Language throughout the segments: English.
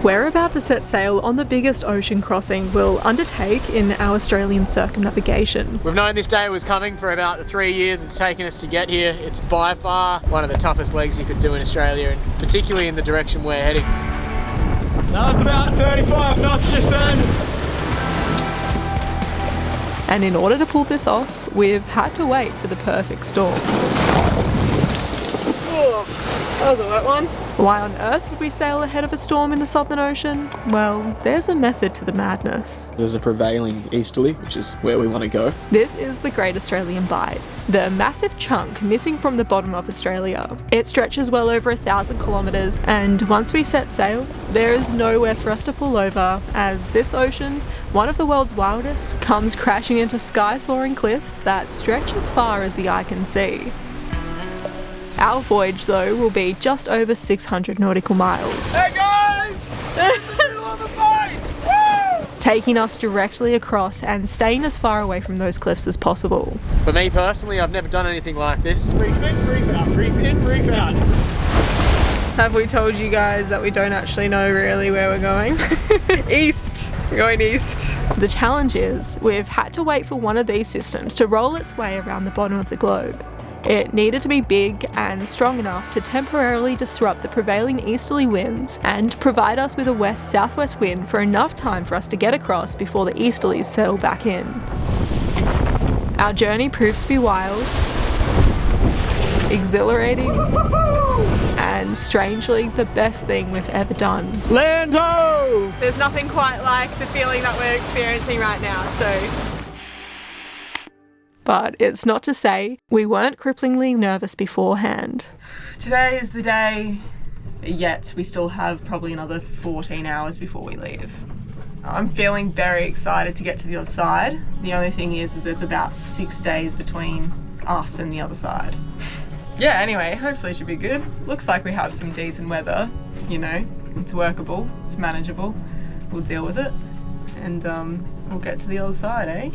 We're about to set sail on the biggest ocean crossing we'll undertake in our Australian circumnavigation. We've known this day was coming for about 3 years. It's taken us to get here. It's by far one of the toughest legs you could do in Australia, and particularly in the direction we're heading. That was about 35 knots just then. And in order to pull this off, we've had to wait for the perfect storm. That was a wet one. Why on earth would we sail ahead of a storm in the Southern Ocean? Well, there's a method to the madness. There's a prevailing easterly, which is where we want to go. This is the Great Australian Bight, the massive chunk missing from the bottom of Australia. It stretches well over 1,000 kilometres, and once we set sail, there is nowhere for us to pull over, as this ocean, one of the world's wildest, comes crashing into sky-soaring cliffs that stretch as far as the eye can see. Our voyage, though, will be just over 600 nautical miles. Hey guys! Middle of the Bight! Woo! Taking us directly across and staying as far away from those cliffs as possible. For me personally, I've never done anything like this. Brief in, brief out, brief in, brief out. Have we told you guys that we don't actually know really where we're going? East. We're going east. The challenge is, we've had to wait for one of these systems to roll its way around the bottom of the globe. It needed to be big and strong enough to temporarily disrupt the prevailing easterly winds and provide us with a west-southwest wind for enough time for us to get across before the easterlies settle back in. Our journey proves to be wild, exhilarating, and strangely the best thing we've ever done. Land ho! There's nothing quite like the feeling that we're experiencing right now, so... But it's not to say we weren't cripplingly nervous beforehand. Today is the day, yet we still have probably another 14 hours before we leave. I'm feeling very excited to get to the other side. The only thing is there's about 6 days between us and the other side. Yeah, anyway, hopefully it should be good. Looks like we have some decent weather, you know, it's workable, it's manageable. We'll deal with it and we'll get to the other side, eh?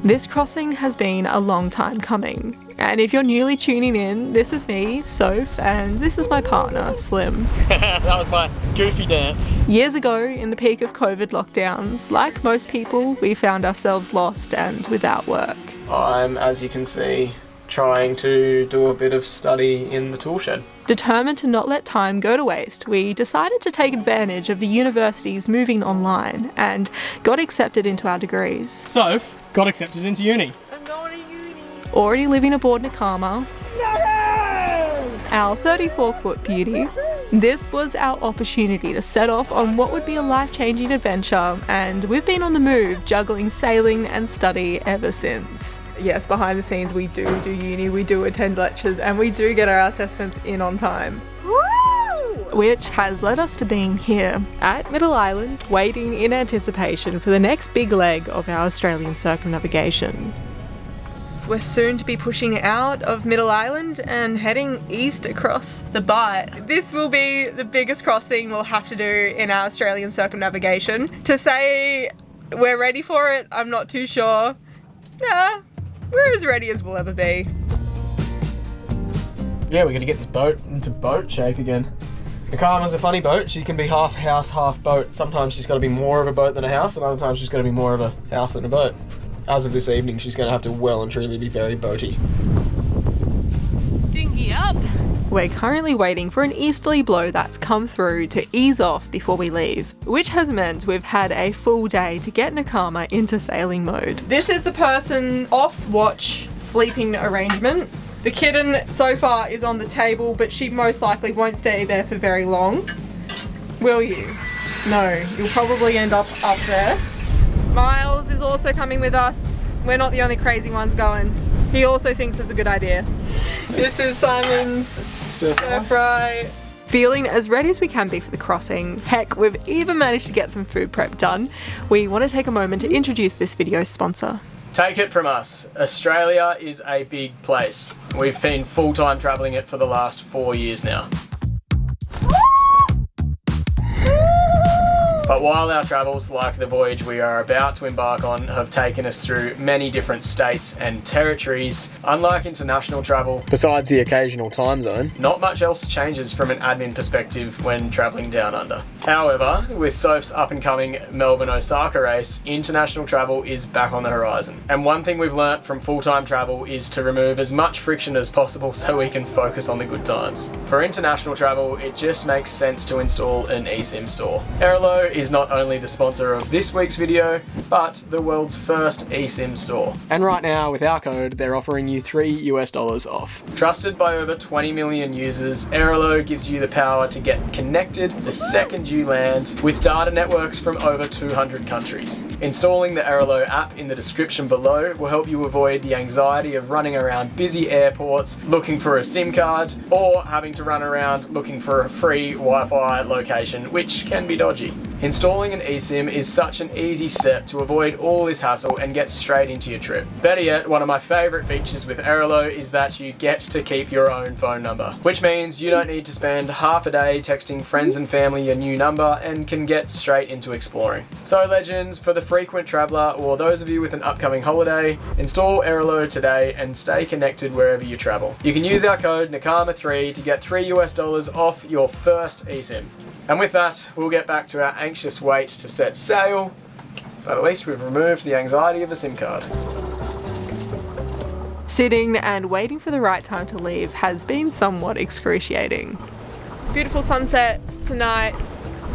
This crossing has been a long time coming, and if you're newly tuning in, this is me, Soph, and this is my partner, Slim. That was my goofy dance. Years ago, in the peak of COVID lockdowns, like most people, we found ourselves lost and without work. I'm, as you can see, trying to do a bit of study in the tool shed. Determined to not let time go to waste, we decided to take advantage of the universities moving online and got accepted into our degrees. Soph got accepted into uni. I'm going to uni. Already living aboard Nakama, our 34-foot beauty, this was our opportunity to set off on what would be a life-changing adventure, and we've been on the move juggling sailing and study ever since. Yes, behind the scenes we do uni, we do attend lectures, and we do get our assessments in on time. Woo! Which has led us to being here at Middle Island, waiting in anticipation for the next big leg of our Australian circumnavigation. We're soon to be pushing out of Middle Island and heading east across the Bight. This will be the biggest crossing we'll have to do in our Australian circumnavigation. To say we're ready for it, I'm not too sure. Nah, we're as ready as we'll ever be. Yeah, we're gonna get this boat into boat shape again. Nakama's a funny boat. She can be half house, half boat. Sometimes she's gotta be more of a boat than a house, and other times she's gotta be more of a house than a boat. As of this evening, she's gonna have to well and truly be very boaty. Dinghy up. We're currently waiting for an easterly blow that's come through to ease off before we leave, which has meant we've had a full day to get Nakama into sailing mode. This is the person off watch sleeping arrangement. The kitten so far is on the table, but she most likely won't stay there for very long. Will you? No, you'll probably end up there. Miles is also coming with us. We're not the only crazy ones going. He also thinks it's a good idea. This is Simon's stir fry. Feeling as ready as we can be for the crossing. Heck, we've even managed to get some food prep done. We want to take a moment to introduce this video's sponsor. Take it from us, Australia is a big place. We've been full-time travelling it for the last 4 years now. But while our travels, like the voyage we are about to embark on, have taken us through many different states and territories, unlike international travel, besides the occasional time zone, not much else changes from an admin perspective when travelling down under. However, with Soph's up-and-coming Melbourne-Osaka race, international travel is back on the horizon. And one thing we've learnt from full-time travel is to remove as much friction as possible so we can focus on the good times. For international travel, it just makes sense to install an eSIM store. Airalo is not only the sponsor of this week's video, but the world's first eSIM store. And right now, with our code, they're offering you $3 off. Trusted by over 20 million users, Airalo gives you the power to get connected the second you land with data networks from over 200 countries. Installing the Airalo app in the description below will help you avoid the anxiety of running around busy airports looking for a SIM card, or having to run around looking for a free Wi-Fi location, which can be dodgy. Installing an eSIM is such an easy step to avoid all this hassle and get straight into your trip. Better yet, one of my favourite features with Airalo is that you get to keep your own phone number, which means you don't need to spend half a day texting friends and family your new number and can get straight into exploring. So legends, for the frequent traveller or those of you with an upcoming holiday, install Airalo today and stay connected wherever you travel. You can use our code NAKAMA3 to get $3 off your first eSIM. And with that, we'll get back to our anxious wait to set sail, but at least we've removed the anxiety of a SIM card. Sitting and waiting for the right time to leave has been somewhat excruciating. Beautiful sunset tonight.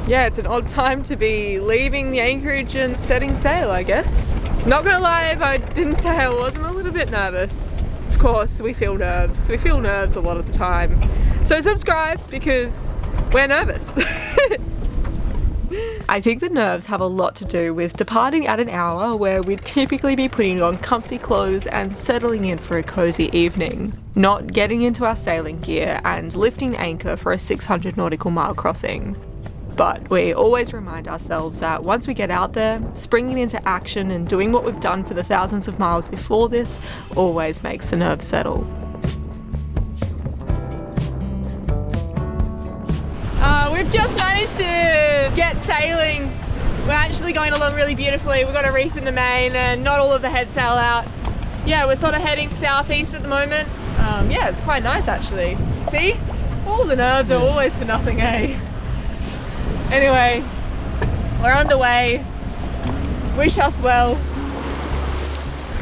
Yeah, it's an odd time to be leaving the anchorage and setting sail, I guess. Not gonna lie, if I didn't say I wasn't a little bit nervous. Of course, we feel nerves. We feel nerves a lot of the time. So subscribe, because we're nervous. I think the nerves have a lot to do with departing at an hour where we'd typically be putting on comfy clothes and settling in for a cozy evening, not getting into our sailing gear and lifting anchor for a 600 nautical mile crossing. But we always remind ourselves that once we get out there, springing into action and doing what we've done for the thousands of miles before this always makes the nerves settle. We've just managed to get sailing. We're actually going along really beautifully. We've got a reef in the main and not all of the head sail out. Yeah, we're sort of heading southeast at the moment. Yeah, it's quite nice actually. See? All the nerves are always for nothing, eh? Anyway, we're underway. Wish us well.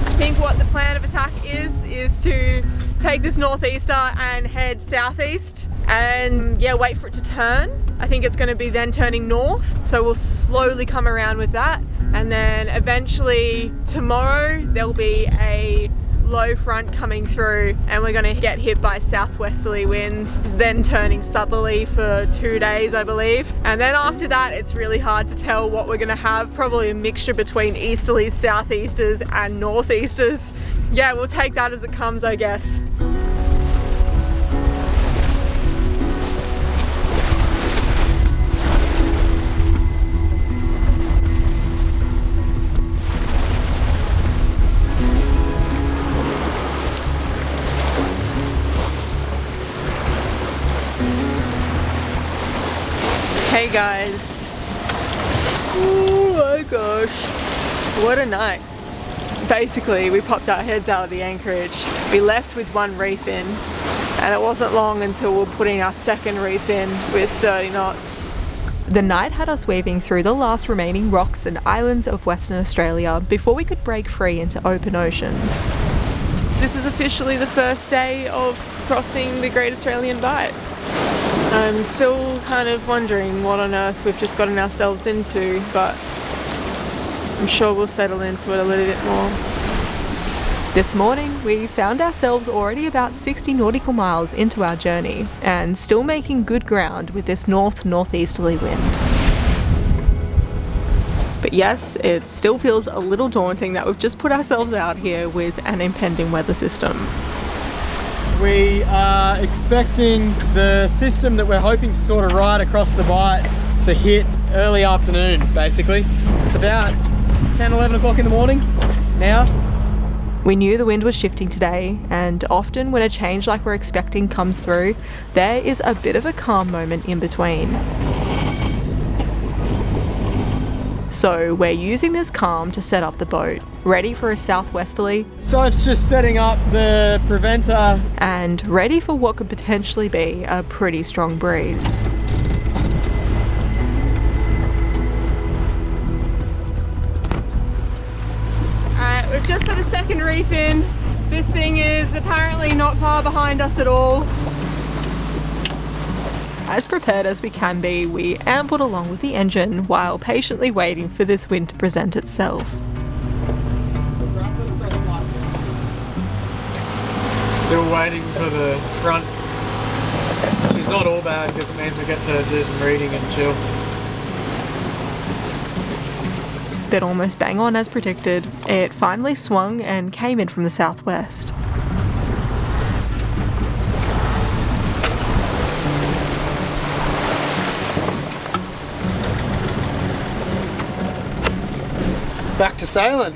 I think what the plan of attack is to take this northeaster and head southeast and yeah, wait for it to turn. I think it's going to be then turning north, so we'll slowly come around with that, and then eventually tomorrow there'll be a low front coming through and we're going to get hit by southwesterly winds, then turning southerly for 2 days I believe, and then after that it's really hard to tell what we're going to have. Probably a mixture between easterlies, southeasters and northeasters. Yeah, we'll take that as it comes, I guess. Hey guys, oh my gosh, what a night. Basically we popped our heads out of the anchorage, we left with one reef in, and it wasn't long until we were putting our second reef in with 30 knots. The night had us weaving through the last remaining rocks and islands of Western Australia before we could break free into open ocean. This is officially the first day of crossing the Great Australian Bight. I'm still kind of wondering what on earth we've just gotten ourselves into, but I'm sure we'll settle into it a little bit more. This morning we found ourselves already about 60 nautical miles into our journey and still making good ground with this northeasterly wind. But yes, it still feels a little daunting that we've just put ourselves out here with an impending weather system. We are expecting the system that we're hoping to sort of ride across the Bight to hit early afternoon, basically. It's about 10, 11 o'clock in the morning now. We knew the wind was shifting today, and often when a change like we're expecting comes through, there is a bit of a calm moment in between. So we're using this calm to set up the boat, ready for a southwesterly. Soph's just setting up the preventer. And ready for what could potentially be a pretty strong breeze. Alright, we've just got a second reef in. This thing is apparently not far behind us at all. As prepared as we can be, we ambled along with the engine while patiently waiting for this wind to present itself. Still waiting for the front. She's not all bad because it means we get to do some reading and chill. But almost bang on as predicted, it finally swung and came in from the southwest. Back to sailing.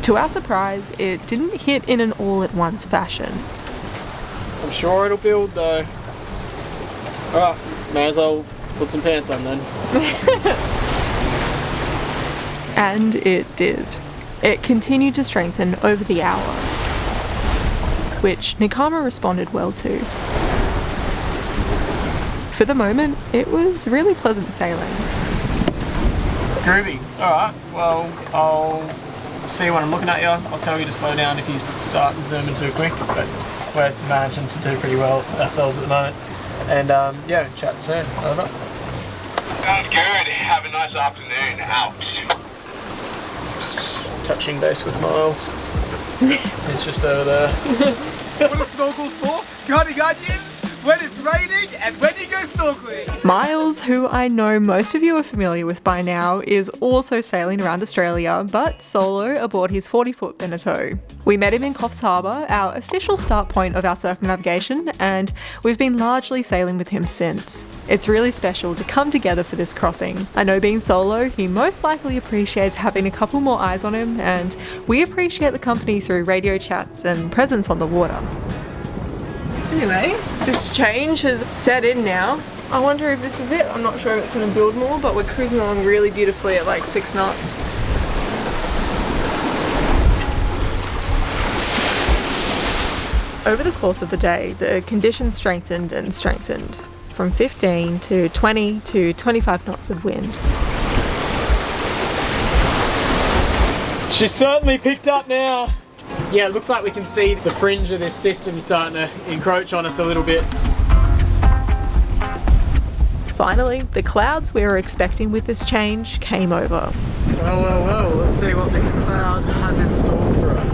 To our surprise, it didn't hit in an all-at-once fashion. I'm sure it'll build though. Alright, may as well put some pants on then. And it did. It continued to strengthen over the hour, which Nakama responded well to. For the moment, it was really pleasant sailing. Groovy. Alright, well, I'll see when I'm looking at you. I'll tell you to slow down if you start zooming too quick, but we're managing to do pretty well ourselves at the moment. And yeah, chat soon. Over. Sounds good. Have a nice afternoon. Out. Just touching base with Miles. He's just over there. What are snorkels for? Got guardians? When it's raining and when you go snorkeling. Miles, who I know most of you are familiar with by now, is also sailing around Australia, but solo aboard his 40-foot Beneteau. We met him in Coffs Harbour, our official start point of our circumnavigation, and we've been largely sailing with him since. It's really special to come together for this crossing. I know being solo, he most likely appreciates having a couple more eyes on him, and we appreciate the company through radio chats and presence on the water. Anyway, this change has set in now. I wonder if this is it. I'm not sure if it's going to build more, but we're cruising along really beautifully at like 6 knots. Over the course of the day, the conditions strengthened and strengthened, from 15 to 20 to 25 knots of wind. She's certainly picked up now. Yeah, it looks like we can see the fringe of this system starting to encroach on us a little bit. Finally, the clouds we were expecting with this change came over. Well, let's see what this cloud has in store for us.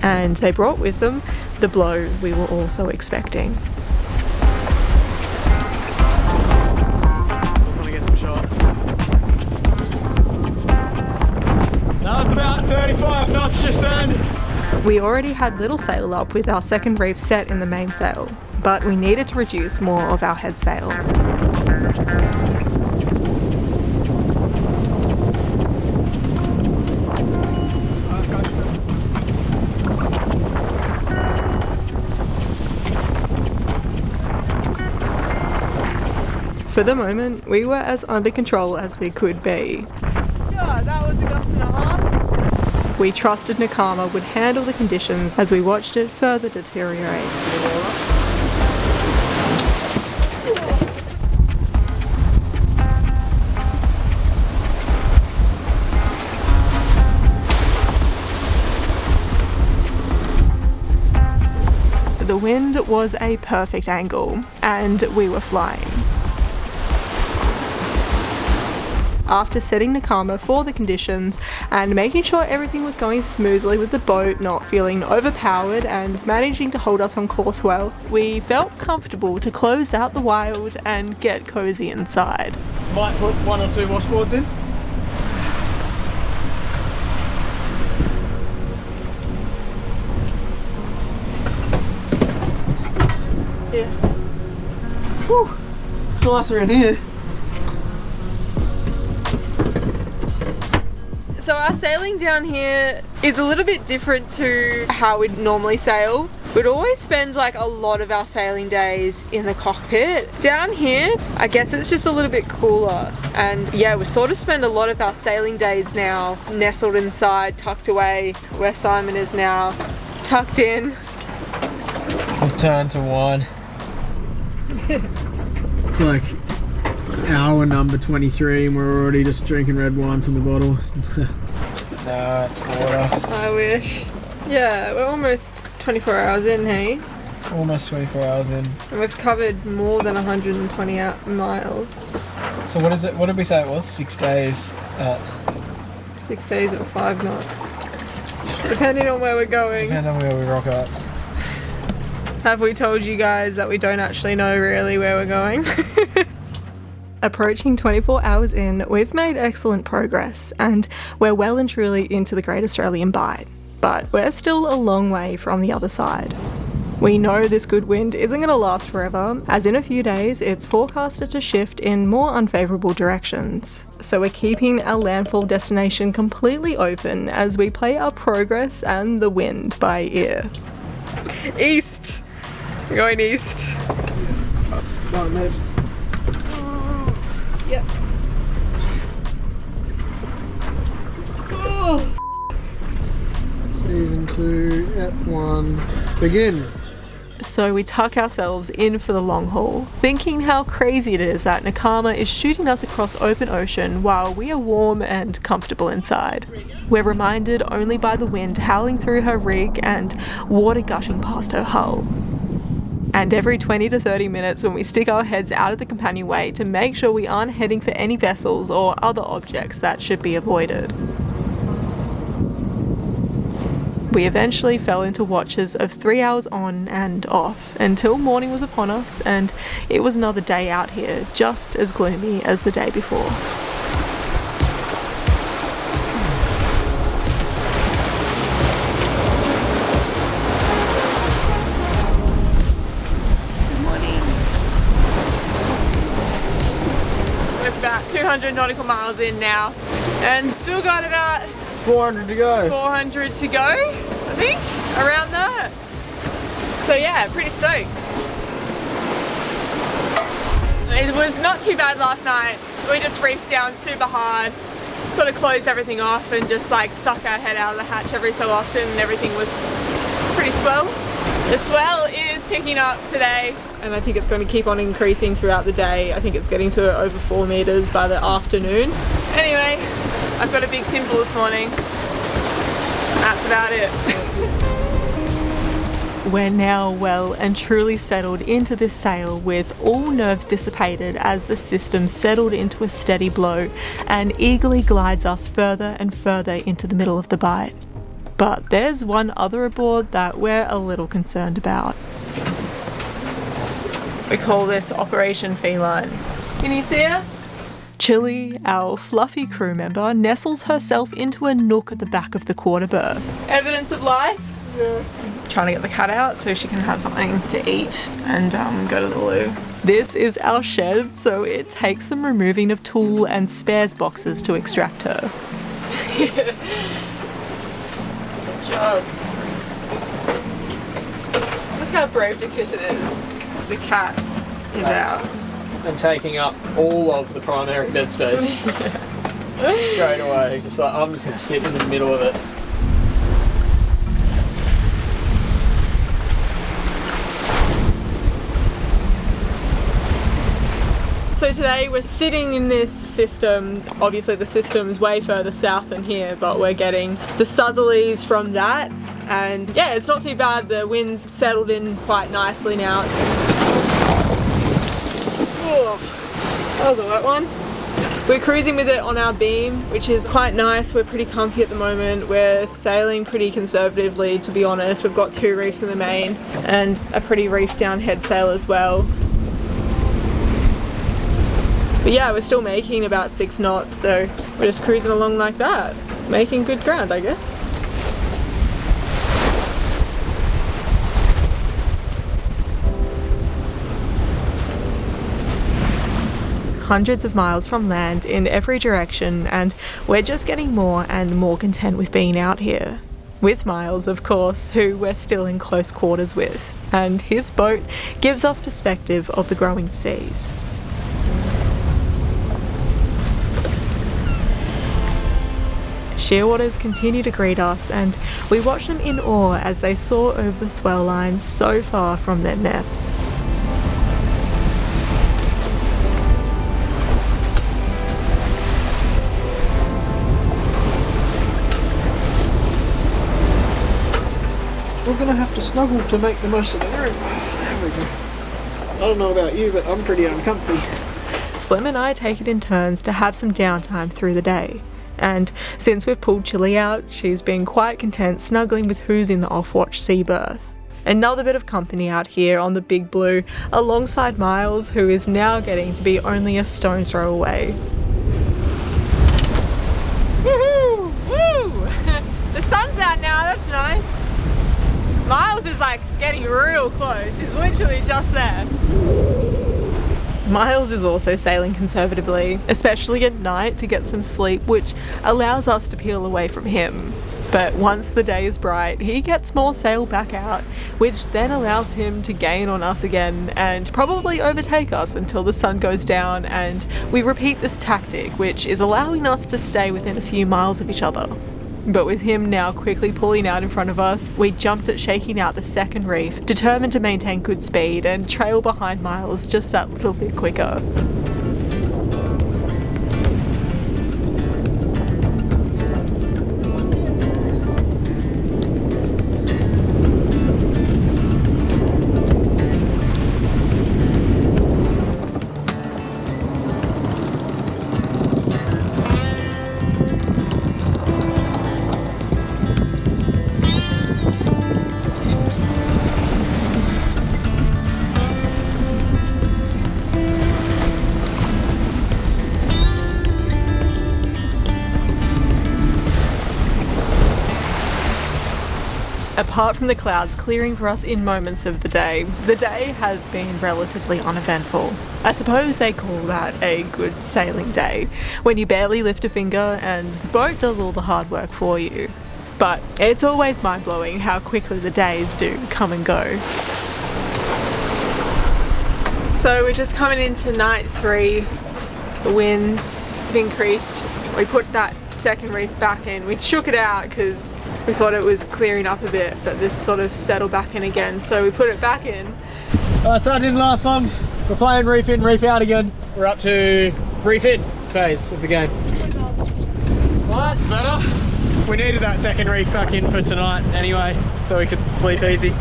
And they brought with them the blow we were also expecting. Just want to get some shots. That was about 35 knots just then. We already had little sail up with our second reef set in the mainsail, but we needed to reduce more of our head sail. For the moment, we were as under control as we could be. Yeah, that was a gust and a half. We trusted Nakama would handle the conditions as we watched it further deteriorate. The wind was a perfect angle, and we were flying. After setting Nakama for the conditions and making sure everything was going smoothly with the boat not feeling overpowered and managing to hold us on course well, we felt comfortable to close out the wild and get cozy inside. Might put 1 or 2 washboards in. Yeah. Whew, it's nicer in here. So our sailing down here is a little bit different to how we'd normally sail. We'd always spend like a lot of our sailing days in the cockpit. Down here, I guess it's just a little bit cooler. And yeah, we sort of spend a lot of our sailing days now nestled inside, tucked away, where Simon is now, tucked in. I've turned to wine. It's like hour number 23 and we're already just drinking red wine from the bottle. No, it's water. I wish. Yeah, we're almost 24 hours in, hey? Almost 24 hours in. And we've covered more than 120 miles. So what is it? What did we say it was? 6 days at... 6 days at 5 knots. Depending on where we're going. Depending on where we rock up. Have we told you guys that we don't actually know really where we're going? Approaching 24 hours in, we've made excellent progress and we're well and truly into the Great Australian Bight, but we're still a long way from the other side. We know this good wind isn't going to last forever, as in a few days it's forecasted to shift in more unfavourable directions. So we're keeping our landfall destination completely open as we play our progress and the wind by ear. East! We're going east. Right, mate. Yep. Oh. Season 2, Ep 1, begin. So we tuck ourselves in for the long haul, thinking how crazy it is that Nakama is shooting us across open ocean while we are warm and comfortable inside. We're reminded only by the wind howling through her rig and water gushing past her hull. And every 20 to 30 minutes when we stick our heads out of the companionway to make sure we aren't heading for any vessels or other objects that should be avoided. We eventually fell into watches of 3 hours on and off until morning was upon us and it was another day out here, just as gloomy as the day before. We're about 200 nautical miles in now and still got about 400 to go. 400 to go, I think, around that. So yeah, pretty stoked. It was not too bad last night. We just reefed down super hard, sort of closed everything off and just like stuck our head out of the hatch every so often and everything was pretty swell. The swell is picking up today and I think it's going to keep on increasing throughout the day. I think it's getting to over 4 meters by the afternoon. Anyway, I've got a big pimple this morning. That's about it. We're now well and truly settled into this sail with all nerves dissipated as the system settled into a steady blow and eagerly glides us further and further into the middle of the bight. But there's one other aboard that we're a little concerned about. We call this Operation Feline. Can you see her? Chili, our fluffy crew member, nestles herself into a nook at the back of the quarter berth. Evidence of life? Yeah. Trying to get the cat out so she can have something to eat and go to the loo. This is our shed, so it takes some removing of tool and spares boxes to extract her. Good job. Look how brave the kitten is. The cat is out. And taking up all of the primary bed space. Straight away, just like, I'm just going to sit in the middle of it. So today we're sitting in this system. Obviously the system's way further south than here, but we're getting the southerlies from that. And yeah, it's not too bad. The wind's settled in quite nicely now. Oh, that was a wet one. We're cruising with it on our beam, which is quite nice. We're pretty comfy at the moment. We're sailing pretty conservatively, to be honest. We've got 2 reefs in the main and a pretty reefed down head sail as well. But yeah, we're still making about 6 knots, so we're just cruising along like that. Making good ground, I guess. Hundreds of miles from land in every direction, and we're just getting more and more content with being out here. With Miles, of course, who we're still in close quarters with, and his boat gives us perspective of the growing seas. Shearwaters continue to greet us, and we watch them in awe as they soar over the swell line so far from their nests. We're gonna have to snuggle to make the most of the room. There we go. I don't know about you, but I'm pretty uncomfy. Slim and I take it in turns to have some downtime through the day. And since we've pulled Chili out, she's been quite content snuggling with who's in the off-watch sea berth. Another bit of company out here on the Big Blue, alongside Miles, who is now getting to be only a stone throw away. Woohoo! Woo! The sun's out now, that's nice. Miles is like getting real close, he's literally just there. Miles is also sailing conservatively, especially at night to get some sleep, which allows us to peel away from him. But once the day is bright, he gets more sail back out, which then allows him to gain on us again and probably overtake us until the sun goes down, and we repeat this tactic, which is allowing us to stay within a few miles of each other. But with him now quickly pulling out in front of us, we jumped at shaking out the second reef, determined to maintain good speed and trail behind Miles just that little bit quicker. Apart from the clouds clearing for us in moments of the day has been relatively uneventful. I suppose they call that a good sailing day, when you barely lift a finger and the boat does all the hard work for you. But it's always mind-blowing how quickly the days do come and go. So we're just coming into night 3. The winds have increased. We put that second reef back in. We shook it out because we thought it was clearing up a bit, but this sort of settled back in again, so we put it back in. So that didn't last long. We're playing reef in, reef out again. We're up to reef in phase of the game. Well, that's better. We needed that second reef back in for tonight anyway, so we could sleep easy.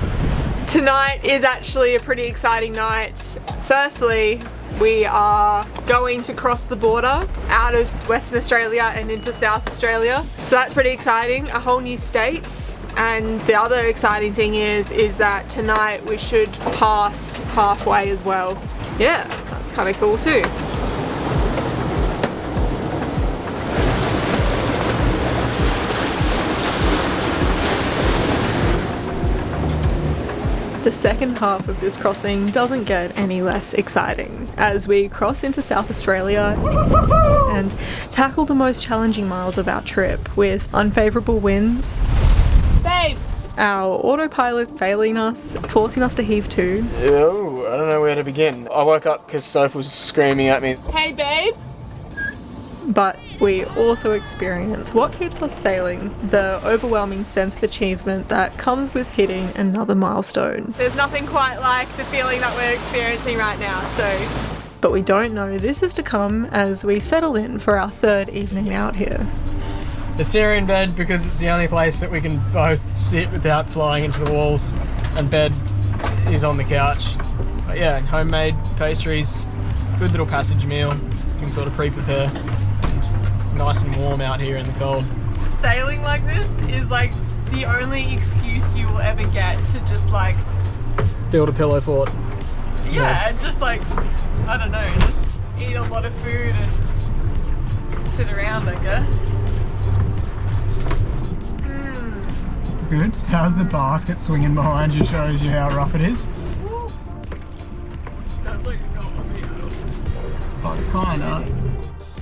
Tonight is actually a pretty exciting night. Firstly, we are going to cross the border out of Western Australia and into South Australia. So that's pretty exciting, a whole new state. And the other exciting thing is that tonight we should pass halfway as well. Yeah, that's kind of cool too. The second half of this crossing doesn't get any less exciting as we cross into South Australia and tackle the most challenging miles of our trip with unfavourable winds, Babe! our autopilot failing us, forcing us to heave to. Oh, I don't know where to begin. I woke up because Soph was screaming at me. Hey babe! But we also experience what keeps us sailing, the overwhelming sense of achievement that comes with hitting another milestone. There's nothing quite like the feeling that we're experiencing right now, so... But we don't know this is to come as we settle in for our third evening out here. The Syrian bed because it's the only place that we can both sit without flying into the walls, and bed is on the couch. But yeah, homemade pastries, good little passage meal, you can sort of pre-prepare. Nice and warm out here in the cold. Sailing like this is like the only excuse you will ever get to just like... Build a pillow fort. Yeah, and just like, I don't know, just eat a lot of food and sit around, I guess. Good. How's the basket swinging behind you? Shows you how rough it is. That's like not what we had. Oh, it's kinda.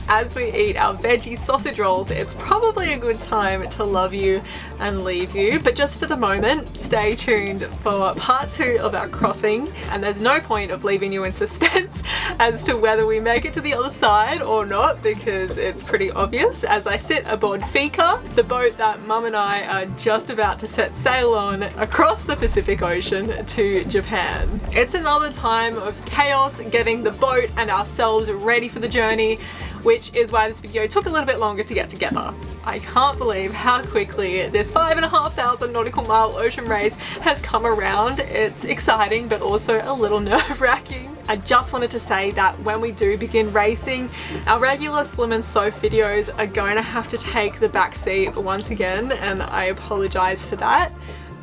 as we eat our veggie sausage rolls, it's probably a good time to love you and leave you. But just for the moment, stay tuned for part 2 of our crossing. And there's no point of leaving you in suspense as to whether we make it to the other side or not, because it's pretty obvious as I sit aboard Fika, the boat that Mum and I are just about to set sail on across the Pacific Ocean to Japan. It's another time of chaos getting the boat and ourselves ready for the journey, which is why this video took a little bit longer to get together. I can't believe how quickly this 5,500 nautical mile ocean race has come around. It's exciting, but also a little nerve-wracking. I just wanted to say that when we do begin racing, our regular Slim and Soph videos are going to have to take the back seat once again, and I apologize for that.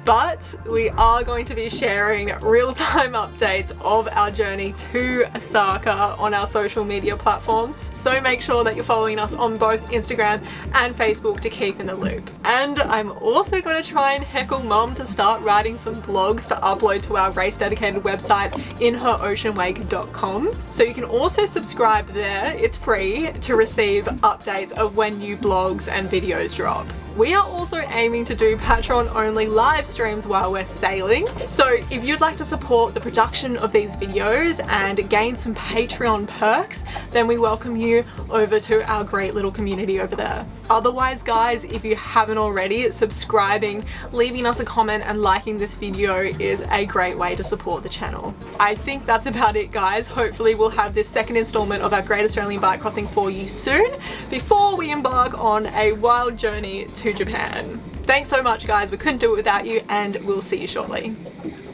But we are going to be sharing real-time updates of our journey to Osaka on our social media platforms. So make sure that you're following us on both Instagram and Facebook to keep in the loop. And I'm also going to try and heckle Mum to start writing some blogs to upload to our race-dedicated website, inheroceanwake.com. So you can also subscribe there, it's free, to receive updates of when new blogs and videos drop. We are also aiming to do Patreon-only live streams while we're sailing. So if you'd like to support the production of these videos and gain some Patreon perks, then we welcome you over to our great little community over there. Otherwise, guys, if you haven't already, subscribing, leaving us a comment and liking this video is a great way to support the channel. I think that's about it, guys. Hopefully we'll have this second installment of our Great Australian Bight crossing for you soon, before we embark on a wild journey to Japan. Thanks so much, guys. We couldn't do it without you, and we'll see you shortly.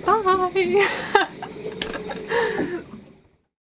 Bye!